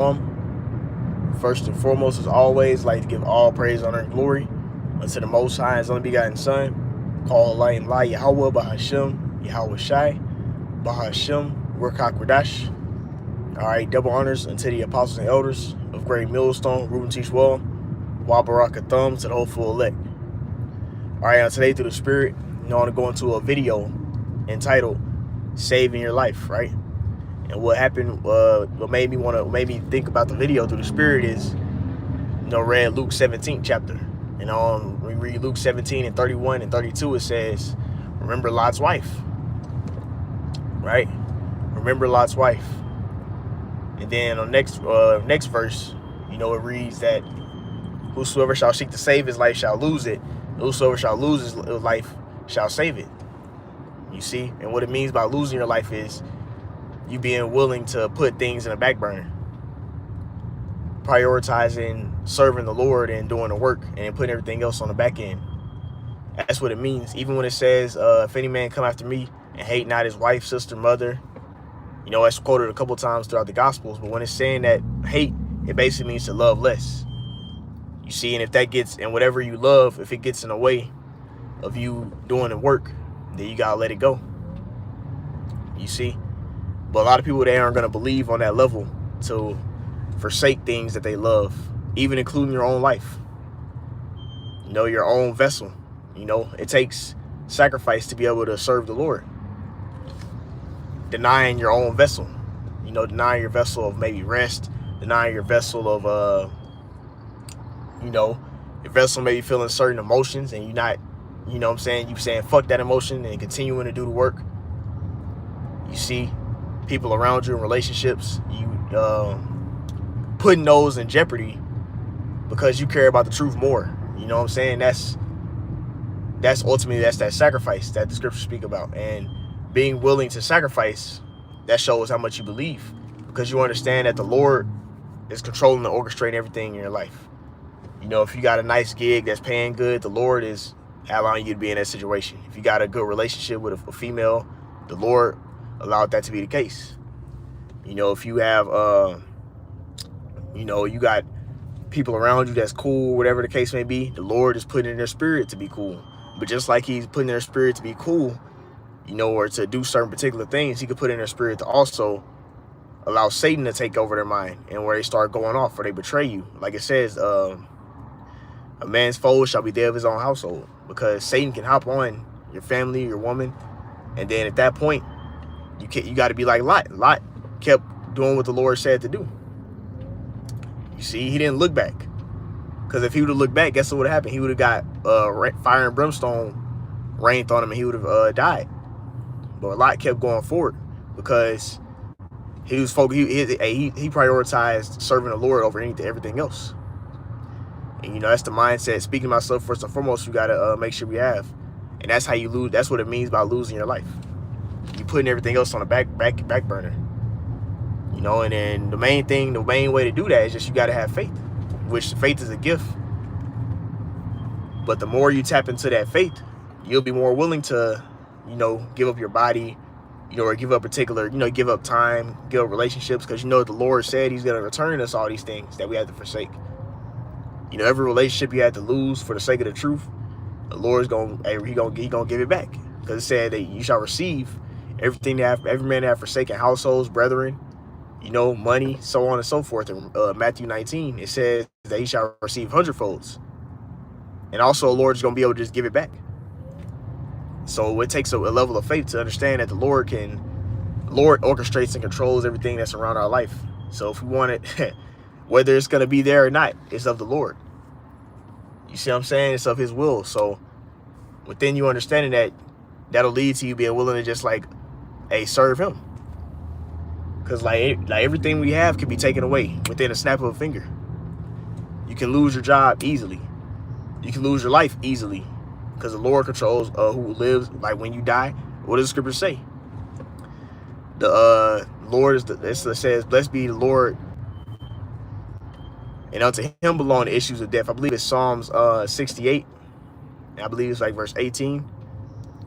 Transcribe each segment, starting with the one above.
First and foremost, as always, like to give all praise, honor, and glory unto the Most High, His only begotten Son, called Light and Light, Yahweh, Bahashem, Yahweh Shai, Bahashem, Ruach HaKodesh. All right, double honors unto the apostles and elders of Great Millstone, Reuben Teach Well, Wabaraka Thumb to the hopeful elect. All right, today through the Spirit, I want to go into a video entitled "Saving Your Life," right? And what happened, what made me think about the video through the Spirit is, read Luke 17 chapter. And we read Luke 17 and 31 and 32, it says, remember Lot's wife, right? Remember Lot's wife. And then on next verse, it reads that whosoever shall seek to save his life shall lose it. Whosoever shall lose his life shall save it. You see? And what it means by losing your life is you being willing to put things in the back burner, prioritizing serving the Lord and doing the work and putting everything else on the back end. That's what it means. Even when it says, if any man come after me and hate not his wife, sister, mother, that's quoted a couple times throughout the Gospels. But when it's saying that hate, it basically means to love less. You see, and if that gets, and whatever you love, if it gets in the way of you doing the work, then you gotta let it go. You see? But a lot of people, they aren't going to believe on that level to forsake things that they love, even including your own life, your own vessel. It takes sacrifice to be able to serve the Lord. Denying your own vessel, denying your vessel of maybe rest, denying your vessel of, your vessel maybe feeling certain emotions and you not, you saying fuck that emotion and continuing to do the work. You see? People around you in relationships, you putting those in jeopardy because you care about the truth more. That's ultimately, that's that sacrifice that the scriptures speak about. And being willing to sacrifice, that shows how much you believe, because you understand that the Lord is controlling and orchestrating everything in your life. If you got a nice gig that's paying good, the Lord is allowing you to be in that situation. If you got a good relationship with a female, the Lord allowed that to be the case. If you have, you got people around you that's cool, whatever the case may be, the Lord is putting in their spirit to be cool. But just like he's putting in their spirit to be cool, or to do certain particular things, he could put in their spirit to also allow Satan to take over their mind, and where they start going off or they betray you. Like it says, a man's foe shall be dead of his own household, because Satan can hop on your family, your woman, and then at that point, you got to be like Lot. Lot kept doing what the Lord said to do. You see, he didn't look back, because if he would have looked back, guess what would have happened? He would have got fire and brimstone rained on him, and he would have died. But Lot kept going forward because he was focused. He prioritized serving the Lord over everything else. And that's the mindset. Speaking to myself first and foremost, you gotta make sure we have, and that's how you lose. That's what it means by losing your life. You putting everything else on the back burner. And then the main way to do that is just you got to have faith, which faith is a gift. But the more you tap into that faith, you'll be more willing to, give up your body, or give up give up time, give up relationships, because the Lord said he's going to return us all these things that we have to forsake. Every relationship you had to lose for the sake of the truth, the Lord's he gonna give it back, because it said that you shall receive everything that every man that have forsaken households, brethren, money, so on and so forth. In Matthew 19, it says that he shall receive hundredfolds. And also the Lord's going to be able to just give it back. So it takes a level of faith to understand that the Lord orchestrates and controls everything that's around our life. So if we want it, whether it's going to be there or not, it's of the Lord. You see what I'm saying? It's of his will. So within you understanding that, that'll lead to you being willing to just serve him. Because everything we have can be taken away within a snap of a finger. You can lose your job easily. You can lose your life easily, because the Lord controls who lives. Like when you die, what does the scripture say? The Lord it says, blessed be the Lord, and unto him belong the issues of death. I believe it's Psalms 68. And I believe it's verse 18.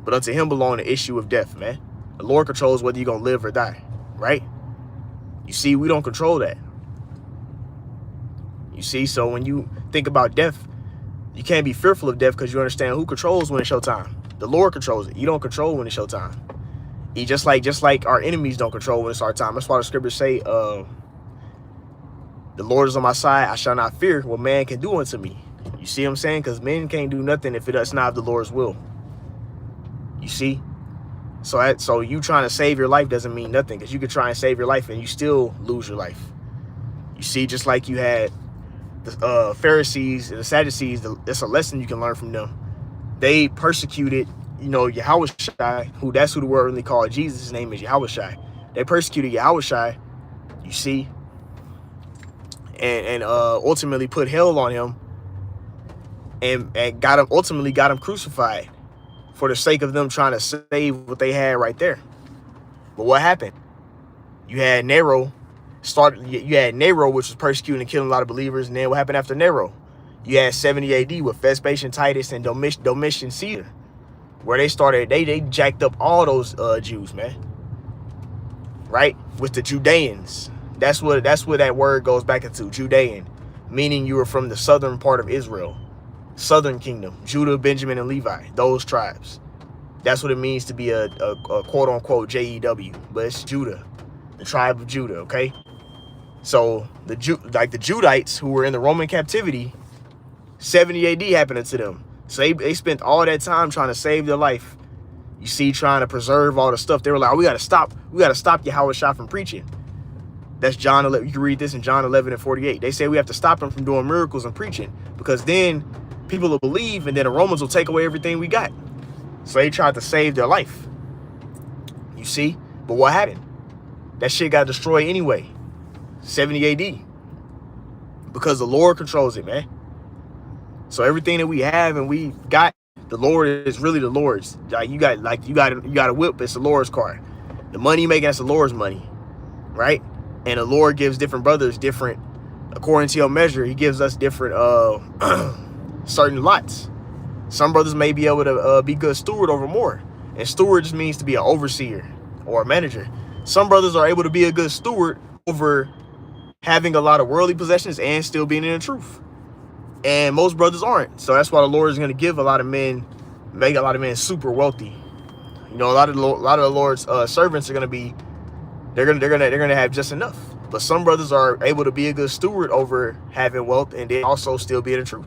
But unto him belong the issue of death, man. The Lord controls whether you're going to live or die, right? You see, we don't control that. You see, so when you think about death, you can't be fearful of death because you understand who controls when it's your time. The Lord controls it. You don't control when it's your time. He just like our enemies don't control when it's our time. That's why the scriptures say, the Lord is on my side. I shall not fear what man can do unto me. You see what I'm saying? Because men can't do nothing if it's not of the Lord's will. You see? So you trying to save your life doesn't mean nothing, because you could try and save your life and you still lose your life. You see, just like you had the Pharisees and the Sadducees, that's a lesson you can learn from them. They persecuted, Yahushua, that's who the word really called Jesus. His name is Yahushua. They persecuted Yahushua, you see, and ultimately put hell on him, and ultimately got him crucified for the sake of them trying to save what they had right there. But what happened? You had Nero, which was persecuting and killing a lot of believers. And then what happened after Nero? You had 70 AD with Vespasian, Titus, and Domitian Caesar, where they jacked up all those Jews, man. Right? With the Judeans. That's what that word goes back into, Judean, meaning you were from the southern part of Israel, southern kingdom, Judah, Benjamin, and Levi, those tribes. That's what it means to be a quote unquote JEW, but it's Judah, the tribe of Judah. Okay, so the Judites who were in the Roman captivity, 70 AD happened to them. So they spent all that time trying to save their life. You see, trying to preserve all the stuff. They were like, we got to stop Yahushua from preaching. That's John 11. You can read this in John 11 and 48. They say we have to stop him from doing miracles and preaching, because then people will believe, and then the Romans will take away everything we got. So they tried to save their life. You see? But what happened? That shit got destroyed anyway. 70 AD. Because the Lord controls it, man. So everything that we have and we got, the Lord is really the Lord's. You got a whip, it's the Lord's car. The money you making, that's the Lord's money. Right? And the Lord gives different brothers different, according to your measure, he gives us different certain lots. Some brothers may be able to be good steward over more. And steward just means to be an overseer or a manager. Some brothers are able to be a good steward over having a lot of worldly possessions and still being in the truth. And most brothers aren't. So that's why the Lord is going to give make a lot of men super wealthy. A lot of the Lord's servants are going to be, they're going to have just enough. But some brothers are able to be a good steward over having wealth and then also still be in the truth.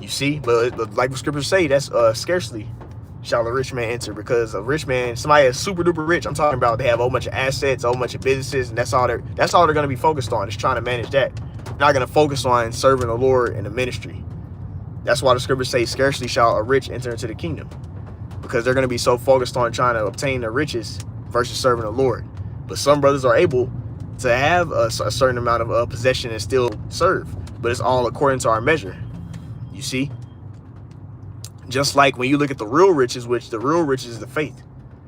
You see, but like the scriptures say, that's scarcely shall a rich man enter, because a rich man, somebody that's super duper rich, I'm talking about, they have a whole bunch of assets, a whole bunch of businesses, and that's all they're going to be focused on, is trying to manage that. They're not going to focus on serving the Lord in the ministry. That's why the scriptures say, scarcely shall a rich enter into the kingdom, because they're going to be so focused on trying to obtain their riches versus serving the Lord. But some brothers are able to have a certain amount of possession and still serve, but it's all according to our measure. You see, just like when you look at the real riches, which the real riches is the faith,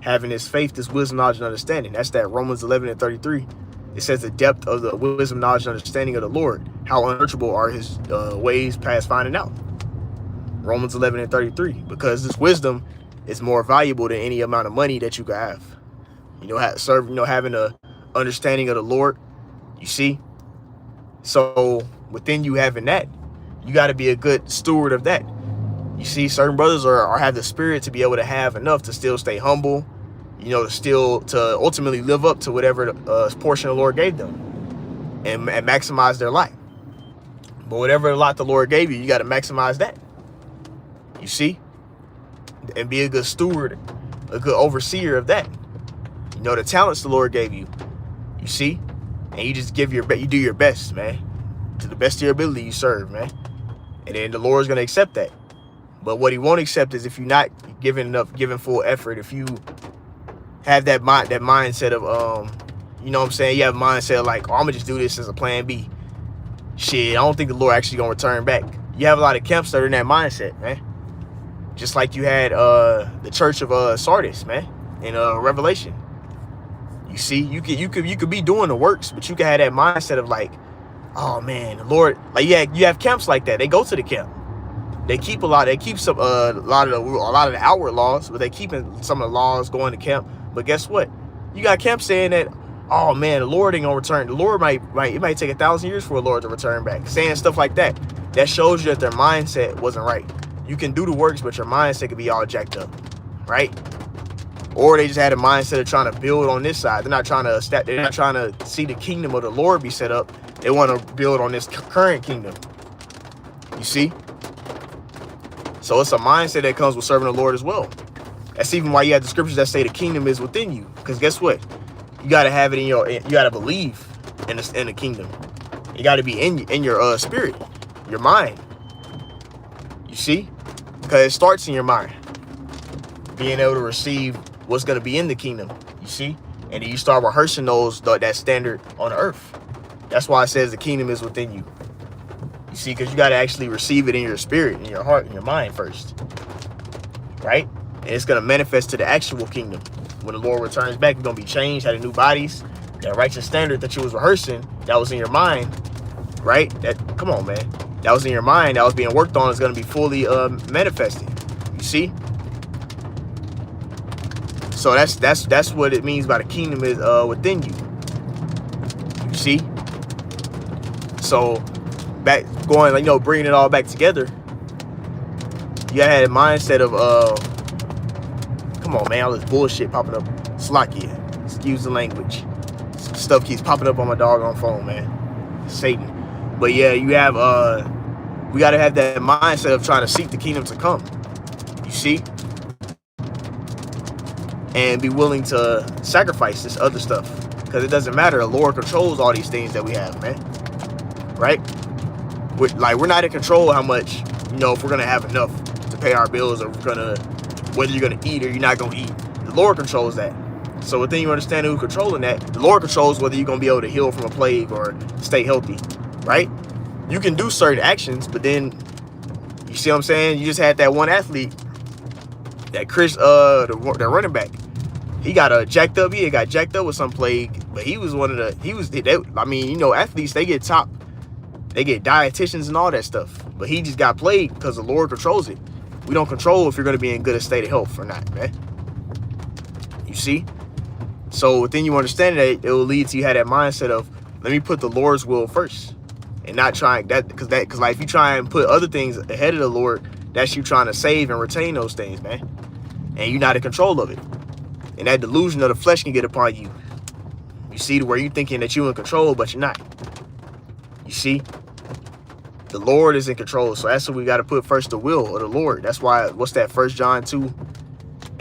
having this faith, this wisdom, knowledge, and understanding. That's that Romans 11 and 33. It says the depth of the wisdom, knowledge, and understanding of the Lord. How unsearchable are his ways past finding out. Romans 11 and 33. Because this wisdom is more valuable than any amount of money that you could have. Having a understanding of the Lord. You see? So within you having that, you got to be a good steward of that. You see, certain brothers have the spirit to be able to have enough to still stay humble, to ultimately live up to whatever portion the Lord gave them and maximize their life. But whatever lot the Lord gave you, you got to maximize that. You see? And be a good steward, a good overseer of that. The talents the Lord gave you, you see? And you just you do your best, man. To the best of your ability, you serve, man. And then the Lord's going to accept that. But what he won't accept is if you're not giving full effort, if you have that mindset of, you have a mindset of like, I'm going to just do this as a plan B. Shit, I don't think the Lord actually going to return back. You have a lot of camps that are in that mindset, man. Just like you had the church of Sardis, man, in Revelation. You see, you could be doing the works, but you could have that mindset of like, oh man, the Lord, like you have camps like that. They go to the camp. They keep a lot of the outward laws, but they keeping some of the laws going to camp. But guess what? You got camps saying that, oh man, the Lord ain't gonna return. The Lord it might take 1,000 years for the Lord to return back. Saying stuff like that. That shows you that their mindset wasn't right. You can do the works, but your mindset could be all jacked up, right? Or they just had a mindset of trying to build on this side. They're not trying to see the kingdom of the Lord be set up. They want to build on this current kingdom. You see? So it's a mindset that comes with serving the Lord as well. That's even why you have the scriptures that say the kingdom is within you. Because guess what? You got to have it you got to believe in the kingdom. You got to be in your spirit, your mind. You see? Because it starts in your mind. Being able to receive what's going to be in the kingdom. You see? And then you start rehearsing that standard on earth. That's why it says the kingdom is within you. You see? Because you got to actually receive it in your spirit, in your heart, in your mind first. Right? And it's going to manifest to the actual kingdom. When the Lord returns back, you're going to be changed, having new bodies. That righteous standard that you was rehearsing, that was in your mind, right? Come on, man. That was in your mind, that was being worked on, is going to be fully manifested. You see? So that's what it means by the kingdom is within you. You see? So back going, bringing it all back together. You had a mindset of come on, man, all this bullshit popping up. Slakia. Excuse the language. Stuff keeps popping up on my doggone phone, man. Satan. But yeah, you have we gotta have that mindset of trying to seek the kingdom to come. You see? And be willing to sacrifice this other stuff. Because it doesn't matter. The Lord controls all these things that we have, man. Right? We're not in control of how much, if we're gonna have enough to pay our bills, or whether you're gonna eat or you're not gonna eat. The Lord controls that. So within you understand who's controlling that, the Lord controls whether you're going to be able to heal from a plague or stay healthy, right? You can do certain actions, but then, you see what I'm saying? You just had that one athlete, that Chris, the running back. He got jacked up. He got jacked up with some plague, but he was athletes, they get dietitians and all that stuff. But he just got plagued because the Lord controls it. We don't control if you're going to be in good state of health or not, man. You see? So within you understand that, it will lead to you have that mindset of, let me put the Lord's will first, and not trying that, because like if you try and put other things ahead of the Lord, that's you trying to save and retain those things, man, and you're not in control of it, and that delusion of the flesh can get upon you. You see, to where you thinking that you're in control, but you're not. You see, the Lord is in control, so that's what we got to put first, the will of the Lord. That's why, what's that? 1 John 2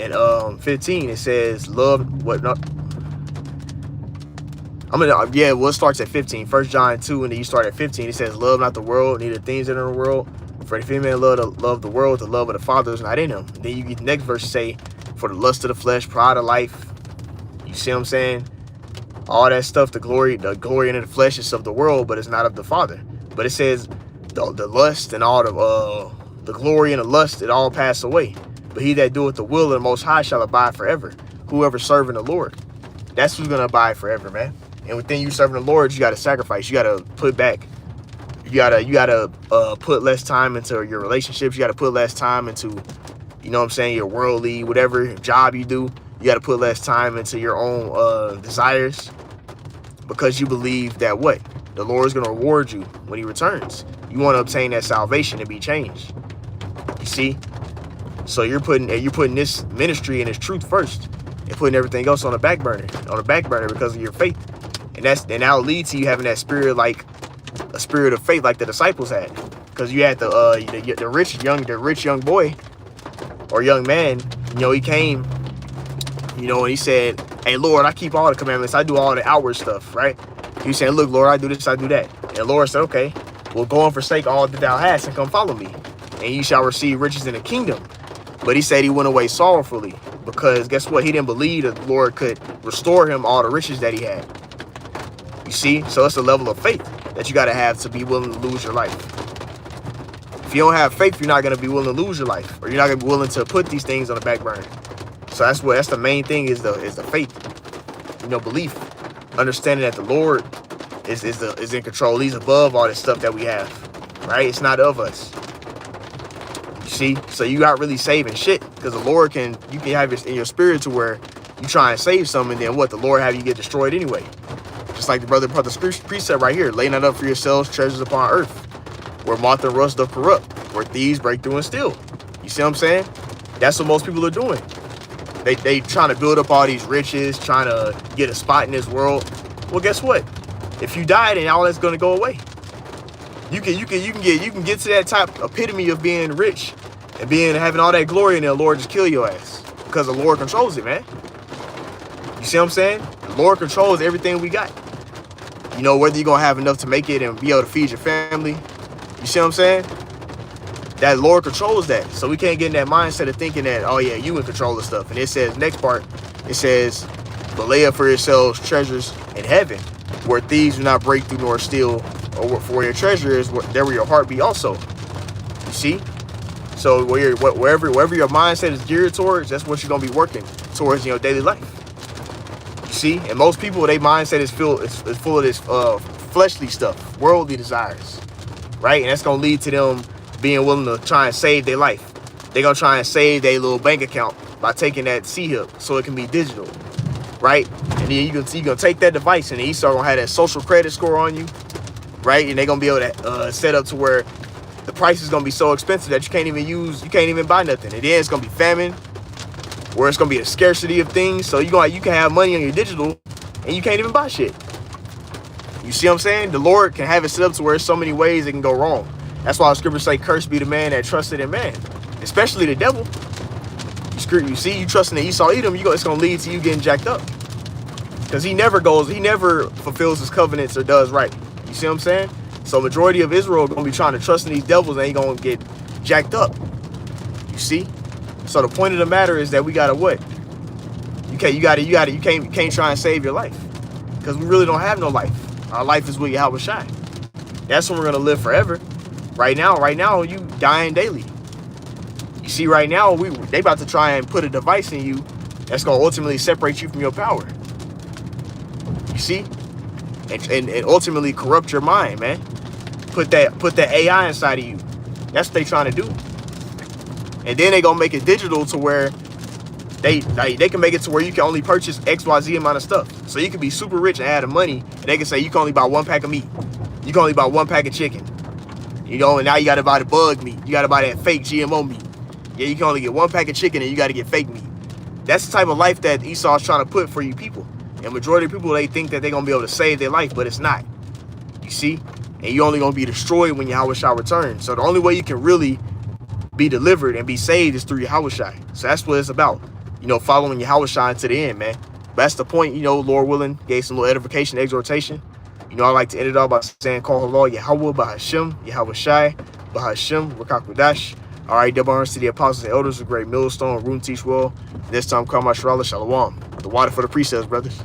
and 15, it says love what not. It starts at 15. 1 John 2, and then you start at 15. It says, love not the world, neither things that are in the world. For if any man love the world, the love of the Father is not in him. Then you get the next verse say, for the lust of the flesh, pride of life. You see what I'm saying? All that stuff, the glory in the flesh is of the world, but it's not of the Father. But it says the lust and all the glory and the lust, it all pass away. But he that doeth the will of the Most High shall abide forever. Whoever serving the Lord, that's who's gonna abide forever, man. And within you serving the Lord, you got to sacrifice. You got to put back. You gotta put less time into your relationships. You got to put less time into, your worldly, whatever job you do. You got to put less time into your own desires, because you believe that what? The Lord is going to reward you when he returns. You want to obtain that salvation and be changed. You see? So you're putting this ministry and this truth first, and putting everything else on the back burner because of your faith. And that'll lead to you having that spirit, like a spirit of faith, like the disciples had. Because you had the rich young boy or young man, he came, and he said, hey, Lord, I keep all the commandments. I do all the outward stuff, right? He said, look, Lord, I do this, I do that. And the Lord said, okay, well, go and forsake all that thou hast and come follow me, and you shall receive riches in the kingdom. But he said he went away sorrowfully, because guess what? He didn't believe that the Lord could restore him all the riches that he had. You see? So it's a level of faith that you got to have to be willing to lose your life. If you don't have faith, you're not going to be willing to lose your life, or you're not going to be willing to put these things on the back burner. So that's the main thing is the faith, belief, understanding that the Lord is in control. He's above all this stuff that we have, right? It's not of us. You see? So you got really saving shit, because the Lord you can have it in your spirit to where you try and save something, and then what? The Lord have you get destroyed anyway. Just like the brother put the precept right here, lay not up for yourselves treasures upon earth, where moth and rust doth corrupt, where thieves break through and steal. You see what I'm saying? That's what most people are doing. They trying to build up all these riches, trying to get a spot in this world. Well, guess what? If you die, then all that's gonna go away. You can get to that type epitome of being rich and having all that glory, and the Lord just kill your ass because the Lord controls it, man. You see what I'm saying? The Lord controls everything we got. You know, whether you're gonna have enough to make it and be able to feed your family. You see what I'm saying? That Lord controls that. So we can't get in that mindset of thinking that, oh yeah, you in control of stuff. And it says, next part, it says, but lay up for yourselves treasures in heaven, where thieves do not break through nor steal, or for where your treasure is, there will your heart be also. You see? So wherever your mindset is geared towards, that's what you're gonna be working towards in your daily life. You see? And most people, their mindset is full of this fleshly stuff, worldly desires, right? And that's gonna lead to them being willing to try and save their life. They're gonna try and save their little bank account by taking that C-hip so it can be digital, right? And then you're gonna take that device, and then you start gonna have that social credit score on you, right? And they're gonna be able to set up to where the price is gonna be so expensive that you can't even buy nothing. And then it's gonna be famine, where it's gonna be a scarcity of things. So you can have money on your digital and you can't even buy shit. You see what I'm saying? The Lord can have it set up to where there's so many ways it can go wrong. That's why the scriptures say, cursed be the man that trusted in man, especially the devil. You see, you trusting in Esau, Edom, it's going to lead to you getting jacked up. Because he never fulfills his covenants or does right. You see what I'm saying? So majority of Israel are going to be trying to trust in these devils, and they going to get jacked up. You see? So the point of the matter is that we got to what? You can't try and save your life. Because we really don't have no life. Our life is with Yahweh Shai. That's when we're going to live forever. Right now, you dying daily. You see, right now, they about to try and put a device in you that's going to ultimately separate you from your power. You see? And ultimately corrupt your mind, man. Put that AI inside of you. That's what they trying to do. And then they going to make it digital to where they can make it to where you can only purchase XYZ amount of stuff. So you can be super rich and add the money, and they can say you can only buy 1 pack of meat. You can only buy 1 pack of chicken. You know, and now you got to buy the bug meat. You got to buy that fake GMO meat. Yeah, you can only get 1 pack of chicken and you got to get fake meat. That's the type of life that Esau's trying to put for you people. And majority of people, they think that they're going to be able to save their life, but it's not. You see? And you're only going to be destroyed when Yahweh Shai returns. So the only way you can really be delivered and be saved is through Yahweh Shai. So that's what it's about. You know, following Yahweh Shai to the end, man. But that's the point, you know, Lord willing, gave some little edification, exhortation. You know, I like to end it all by saying, call Allah Yahweh Bahashem, Yahweh Shai, Bahashem, Rakakudash. All right, double honors to the apostles and elders, a great millstone, room teach well. This time, Qambachaayar, Shalom. The water for the precepts, brothers.